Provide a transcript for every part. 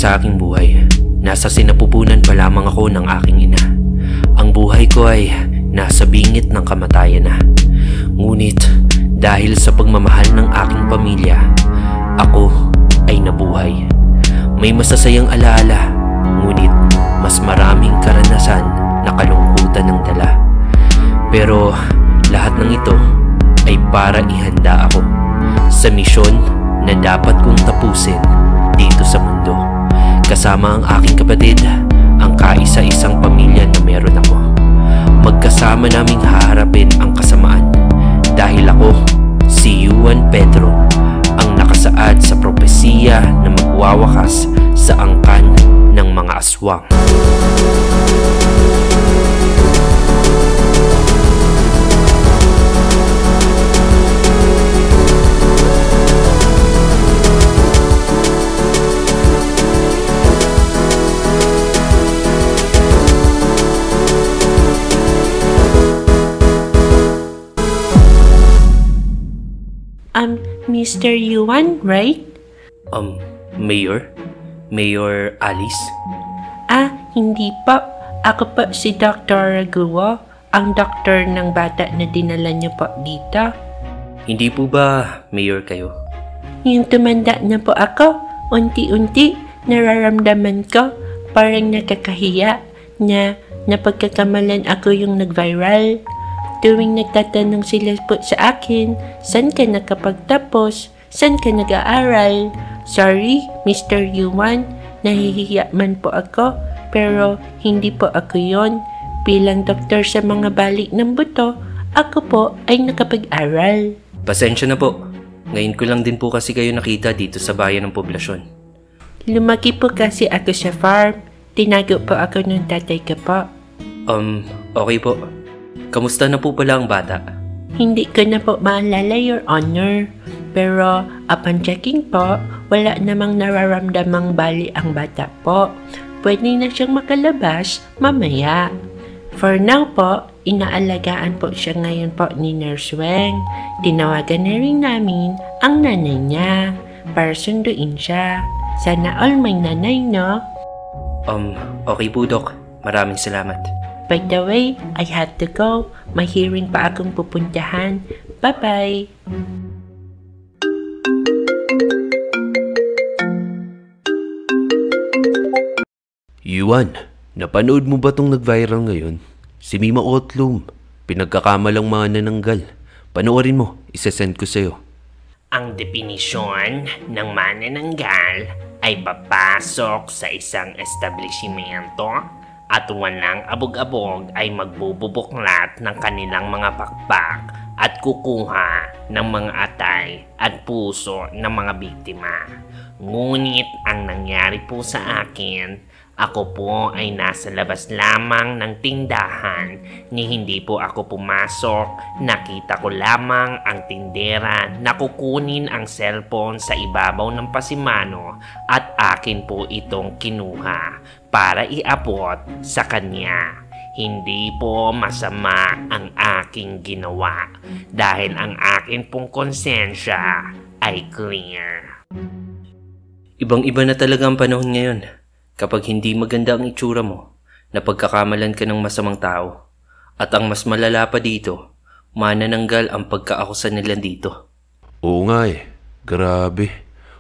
sa aking buhay, nasa sinapupunan pa lamang ako ng aking ina. Ang buhay ko ay nasa bingit ng kamatayan na. Ngunit dahil sa pagmamahal ng aking pamilya, ako ay nabuhay. May masasayang alaala, ngunit mas maraming karanasan na kalungkutan ng dala. Pero lahat ng ito ay para ihanda ako sa misyon na dapat kong tapusin dito sa mundo. Kasama ang aking kapatid, ang kaisa-isang pamilya na meron ako. Magkasama naming haharapin ang kasamaan dahil ako, si Juan Pedro, ang nakasaad sa propesiya na magwawakas sa angkan ng mga aswang. Mr. Yuan, right? Mayor? Mayor Alice? Hindi po. Ako po si Dr. Guo, ang doktor ng bata na dinala niyo po dito. Hindi po ba mayor kayo? Yung tumanda na po ako, unti-unti nararamdaman ko parang nakakahiya na napagkakamalan ako yung nag-viral. Tuwing nagtatanong sila po sa akin, saan ka nakapagtapos? Saan ka nag-aaral? Sorry, Mr. Yuan, nahihiya man po ako, pero hindi po ako yon. Bilang doktor sa mga balik ng buto, ako po ay nakapag-aral. Pasensya na po. Ngayon ko lang din po kasi kayo nakita dito sa bayan ng poblasyon. Lumaki po kasi ako sa farm. Tinago po ako ng tatay ko po. Okay po. Kamusta na po pala ang bata? Hindi ko na po maalala, Your Honor. Pero upon checking po, wala namang nararamdamang bali ang bata po. Pwede na siyang makalabas mamaya. For now po, inaalagaan po siya ngayon po ni Nurse Weng. Tinawagan na rin namin ang nanay niya para sunduin siya. Sana all may nanay, no? Okay po, Dok. Maraming salamat. By the way, I have to go. May hearing pa akong pupuntahan. Bye-bye! Yuan, napanood mo ba tong nag-viral ngayon? Si Mima Otlum, pinagkakamalang mga nananggal. Panoorin mo, isesend ko sa'yo. Ang definisyon ng manananggal ay papasok sa isang establishmento at walang abog-abog ay magbububuklat ng kanilang mga pakpak at kukuha ng mga atay at puso ng mga biktima. Ngunit ang nangyari po sa akin, ako po ay nasa labas lamang ng tindahan ni hindi po ako pumasok. Nakita ko lamang ang tindera na kukunin ang cellphone sa ibabaw ng pasimano at akin po itong kinuha para iabot sa kanya. Hindi po masama ang aking ginawa dahil ang akin pong konsensya ay clear. Ibang-iba na talaga ang panahon ngayon. Kapag hindi maganda ang itsura mo, napagkakamalan ka ng masamang tao. At ang mas malala pa dito, manananggal ang pagkaakusa nila dito. Oo nga eh, grabe.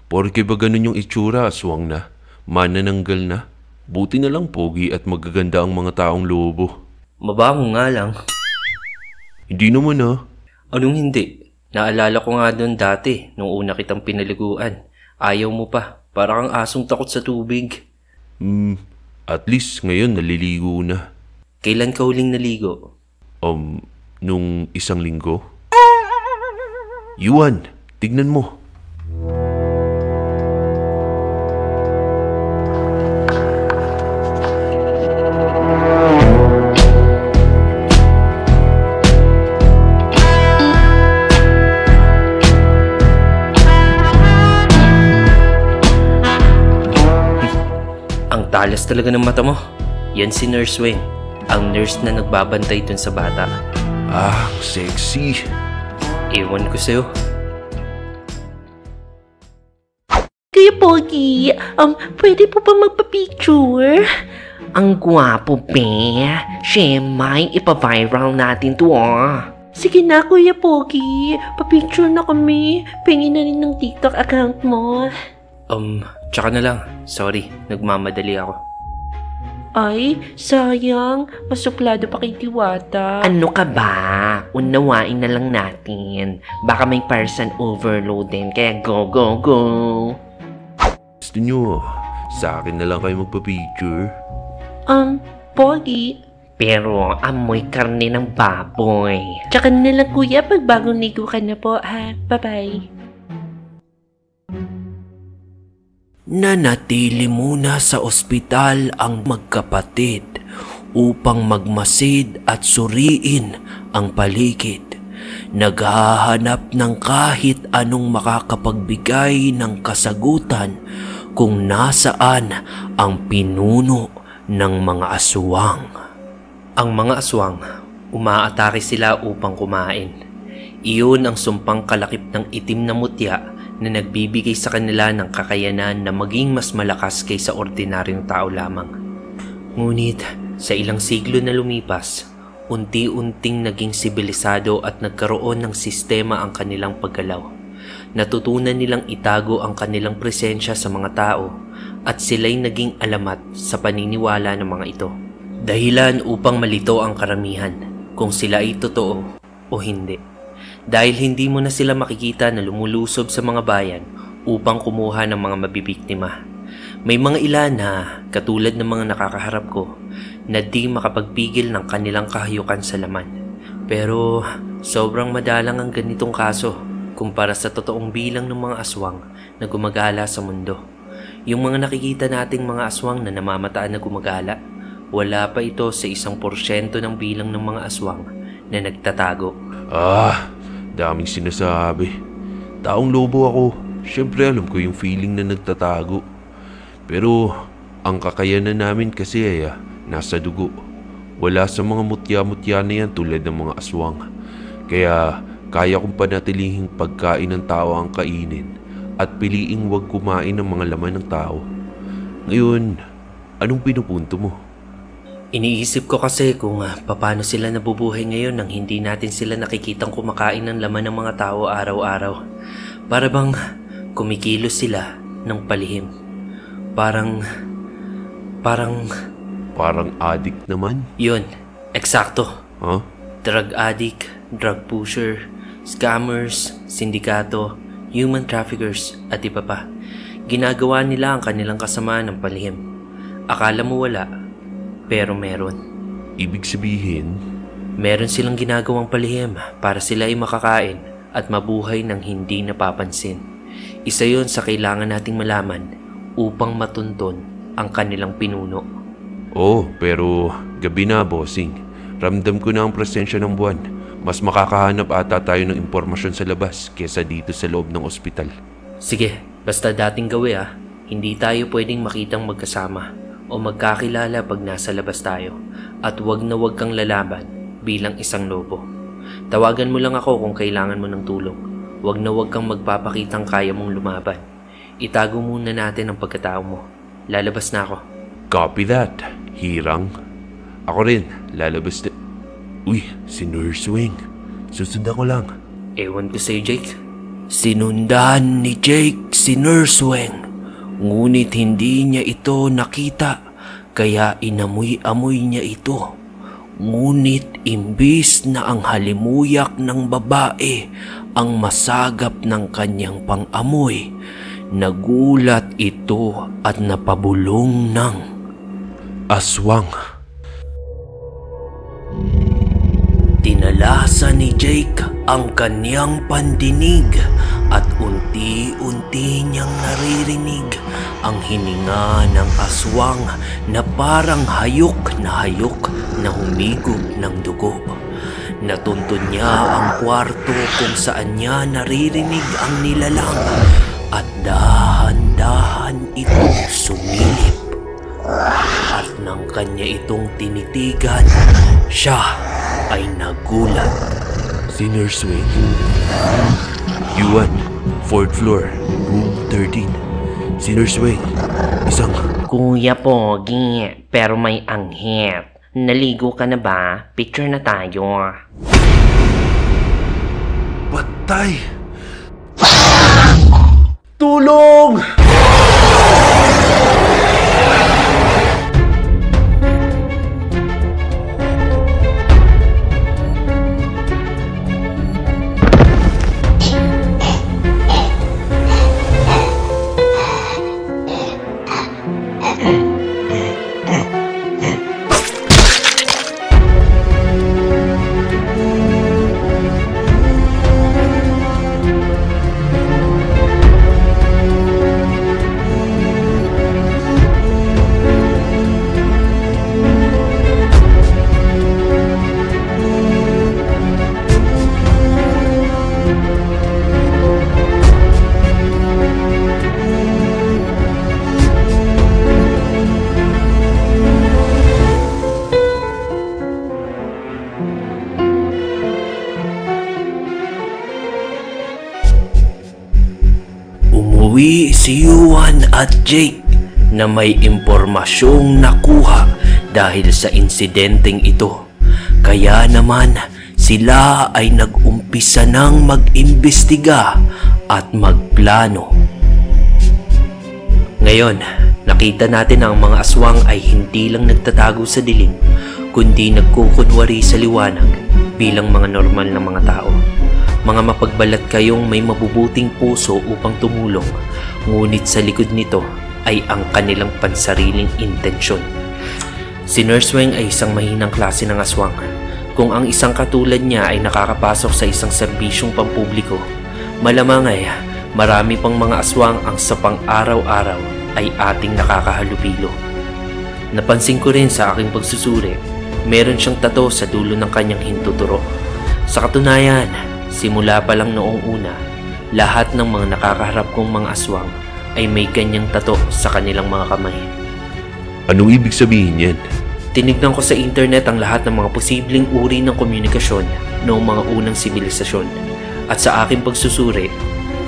Porke ba ganun yung itsura, aswang na, manananggal na. Buti na lang pogi at magaganda ang mga taong lobo. Mabaho nga lang. Hindi naman ah. Anong hindi? Naalala ko nga doon dati, nung una kitang pinaliguan. Ayaw mo pa, para kang asong takot sa tubig. At least ngayon naliligo na. Kailan ka huling naligo? Nung 1 linggo. Yuan, tignan mo. Talas talaga ng mata mo. Yan si Nurse Weng, ang nurse na nagbabantay dun sa bata. Sexy. Ewan ko sa'yo. Kayo po Pogi. Pwede po ba magpa-picture? Ang gwapo, be. Shemay, ipa-viral natin to, Sige na, Kuya Pogi. Pa-picture na kami. Pingin na rin ng TikTok account mo. Tsaka na lang. Sorry, nagmamadali ako. Ay, sayang. Masuplado pa kay Diwata. Ano ka ba? Unawain na lang natin. Baka may person overload din, kaya go, go, go. Gusto nyo, sa akin na lang kayo magpa-picture? Pogi. Pero amoy karne ng baboy. Tsaka na lang, Kuya, pag bagong ligo ka na po, ha? Bye-bye. Nanatili muna sa ospital ang magkapatid upang magmasid at suriin ang paligid. Naghahanap ng kahit anong makakapagbigay ng kasagutan kung nasaan ang pinuno ng mga aswang. Ang mga aswang, umaatake sila upang kumain. Iyon ang sumpang kalakip ng itim na mutya na nagbibigay sa kanila ng kakayanan na maging mas malakas kaysa ordinaryong tao lamang. Ngunit sa ilang siglo na lumipas, unti-unting naging sibilisado at nagkaroon ng sistema ang kanilang paggalaw. Natutunan nilang itago ang kanilang presensya sa mga tao at sila'y naging alamat sa paniniwala ng mga ito. Dahilan upang malito ang karamihan kung sila ay totoo o hindi. Dahil hindi mo na sila makikita na lumulusob sa mga bayan upang kumuha ng mga mabibiktima. May mga ilan na, katulad ng mga nakakaharap ko, na di makapagpigil ng kanilang kahayukan sa laman. Pero sobrang madalang ang ganitong kaso kumpara sa totoong bilang ng mga aswang na gumagala sa mundo. Yung mga nakikita nating mga aswang na namamataan na gumagala, wala pa ito sa 1% ng bilang ng mga aswang na nagtatago. Daming sinasabi. Taong lobo ako. Siyempre alam ko yung feeling na nagtatago. Pero ang kakayanan namin kasi ay nasa dugo. Wala sa mga mutya-mutya na yan tulad ng mga aswang. Kaya kaya kong panatilihing pagkain ng tao ang kainin at piliing wag kumain ng mga laman ng tao. Ngayon, anong pinupunto mo? Iniisip ko kasi kung paano sila nabubuhay ngayon nang hindi natin sila nakikitang kumakain ng laman ng mga tao araw-araw. Para bang kumikilos sila ng palihim. Parang addict naman? Yun, eksakto. Huh? Drug addict, drug pusher, scammers, sindikato, human traffickers at iba pa. Ginagawa nila ang kanilang kasamaan ng palihim. Akala mo wala, pero meron. Ibig sabihin? Meron silang ginagawang palihim para sila ay makakain at mabuhay ng hindi napapansin. Isa yon sa kailangan nating malaman upang matunton ang kanilang pinuno. Pero gabi na, bossing. Ramdam ko na ang presensya ng buwan. Mas makakahanap ata tayo ng impormasyon sa labas kesa dito sa loob ng ospital. Sige, basta dating gawi hindi tayo pwedeng makitang magkasama o magkakilala pag nasa labas tayo at wag na wag kang lalaban bilang isang lobo. Tawagan mo lang ako kung kailangan mo ng tulong. Wag na wag kang magpapakitang kaya mong lumaban. Itago muna natin ang pagkatao mo. Lalabas na ako. Copy that, Hirang. Ako rin, lalabas na. Uy, si Nurse Wing. Susundan ko lang. Ewan ko sa'yo, Jake. Sinundan ni Jake si Nurse Wing. Ngunit hindi niya ito nakita, kaya inamoy-amoy niya ito. Ngunit imbis na ang halimuyak ng babae ang masagap ng kanyang pang-amoy, nagulat ito at napabulong ng aswang. Tinalasa ni Jake ang kanyang pandinig at unti-unti niyang naririnig ang hininga ng aswang na parang hayok na humigop ng dugo. Natuntun niya ang kwarto kung saan niya naririnig ang nilalang at dahan-dahan itong sumilip. At nang kanya itong tinitigan, siya ay nagulat. Si Nurse Wing. Yuan, 4th floor, room 13. Si Nurse Weng. Isang... Kuya Pogi, pero may anghit. Naligo ka na ba? Picture na tayo. Patay! Tulong! Umuwi si Yuan at Jake na may impormasyong nakuha dahil sa insidenteng ito. Kaya naman sila ay nag-umpisa ng mag-imbestiga at magplano. Ngayon, nakita natin na ang mga aswang ay hindi lang nagtatago sa dilim, kundi nagkukunwari sa liwanag bilang mga normal na mga tao. Mga mapagbalat kayong may mabubuting puso upang tumulong, ngunit sa likod nito ay ang kanilang pansariling intensyon. Si Nurse Weng ay isang mahinang klase ng aswang. Kung ang isang katulad niya ay nakakapasok sa isang serbisyong pampubliko, malamang ay marami pang mga aswang ang sa pang-araw-araw ay ating nakakahalubilo. Napansin ko rin sa aking pagsusuri, meron siyang tato sa dulo ng kanyang hintuturo. Sa katunayan, simula pa lang noong una, lahat ng mga nakakaharap kong mga aswang ay may ganyang tato sa kanilang mga kamay. Anong ibig sabihin yan? Tinignan ko sa internet ang lahat ng mga posibleng uri ng komunikasyon noong mga unang sibilisasyon. At sa aking pagsusuri,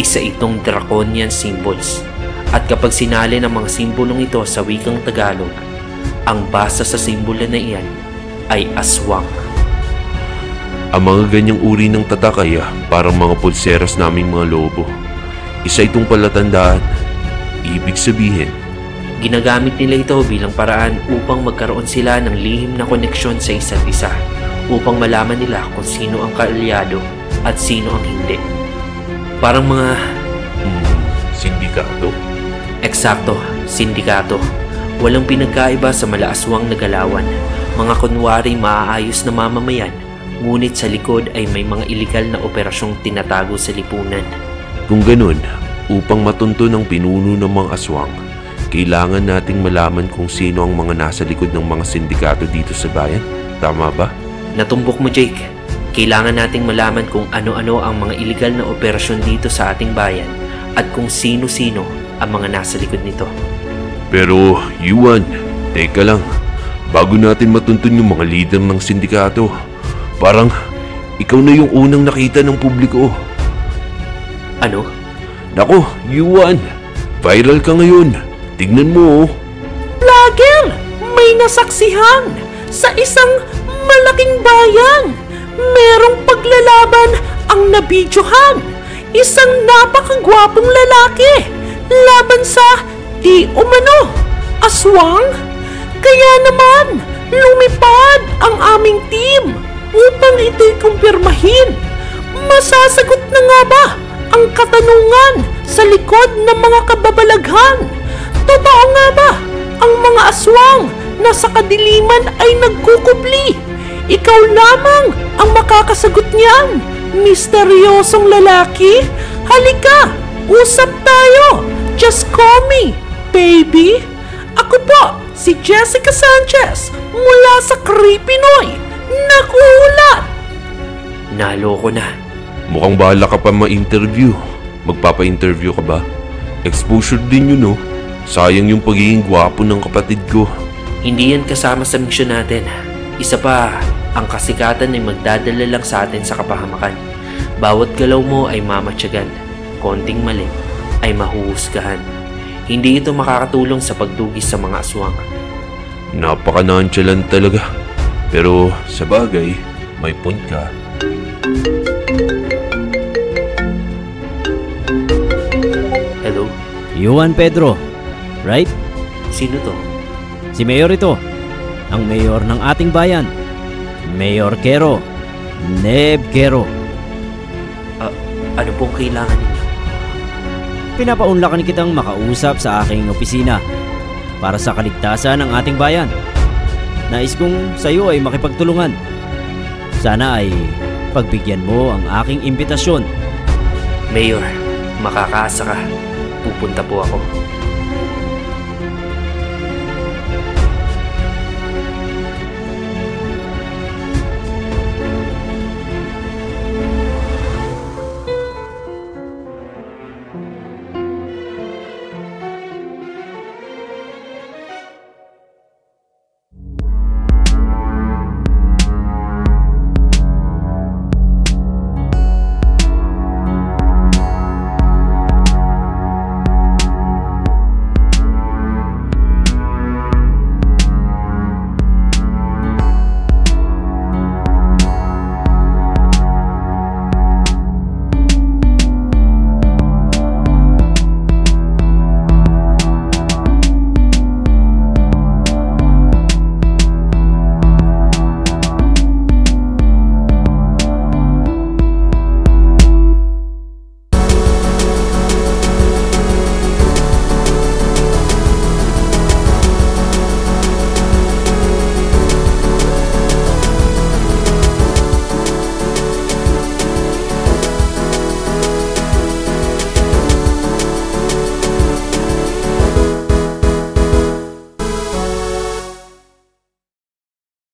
isa itong draconian symbols. At kapag sinali ng mga simbolong ito sa wikang Tagalog, ang basa sa simbolo na iyan ay aswang. Ang mga ganyang uri ng tatak ay parang mga pulseras naming mga lobo. Isa itong palatandaan. Ibig sabihin, ginagamit nila ito bilang paraan upang magkaroon sila ng lihim na koneksyon sa isa't isa, upang malaman nila kung sino ang kaalyado at sino ang hindi. Parang mga... sindikato? Eksakto, sindikato. Walang pinagkaiba sa malaaswang na galawan. Mga kunwari maaayos na mamamayan, ngunit sa likod ay may mga ilegal na operasyong tinatago sa lipunan. Kung ganun, upang matunto ng pinuno ng mga aswang, kailangan nating malaman kung sino ang mga nasa likod ng mga sindikato dito sa bayan. Tama ba? Natumbok mo, Jake. Kailangan nating malaman kung ano-ano ang mga ilegal na operasyon dito sa ating bayan at kung sino-sino ang mga nasa likod nito. Pero, Yuan, teka lang. Bago natin matuntun yung mga leader ng sindikato, parang ikaw na yung unang nakita ng publiko. Ano? Nako, Yuan, viral ka ngayon. Tignan mo. Vlogger! May nasaksihan sa isang malaking bayan. Merong paglalaban ang nabidyohan. Isang napakagwapong lalaki laban sa di umano aswang. Kaya naman, lumipad ang aming team upang ito'y kumpirmahin. Masasagot na nga ba ang katanungan sa likod ng mga kababalaghan? Totoo nga ba ang mga aswang na sa kadiliman ay nagkukubli? Ikaw lamang ang makakasagot niyan, misteryosong lalaki. Halika, usap tayo. Just call me, baby. Ako po, si Jessica Sanchez mula sa Creepinoy. Nakulat! Naloko na. Mukhang bahala ka pa ma-interview. Magpapa-interview ka ba? Exposure din yun, no? Sayang yung pagiging gwapo ng kapatid ko. Hindi yan kasama sa misyon natin. Isa pa, ang kasikatan ay magdadala lang sa atin sa kapahamakan. Bawat galaw mo ay mamatyagan. Konting mali ay mahuhusgahan. Hindi ito makakatulong sa pagdugis sa mga aswang. Napaka-nonchalant talaga. Pero sa bagay, may point ka. Hello? Juan Pedro, right? Sino to? Si Mayor ito. Ang mayor ng ating bayan. Mayor Quero. Neb Quero. Ano pong kailangan ninyo? Pinapaunlakan kitang makausap sa aking opisina para sa kaligtasan ng ating bayan. Nais kong sa iyo ay makipagtulungan. Sana ay pagbigyan mo ang aking imbitasyon. Mayor, makakaasa ka. Pupunta po ako.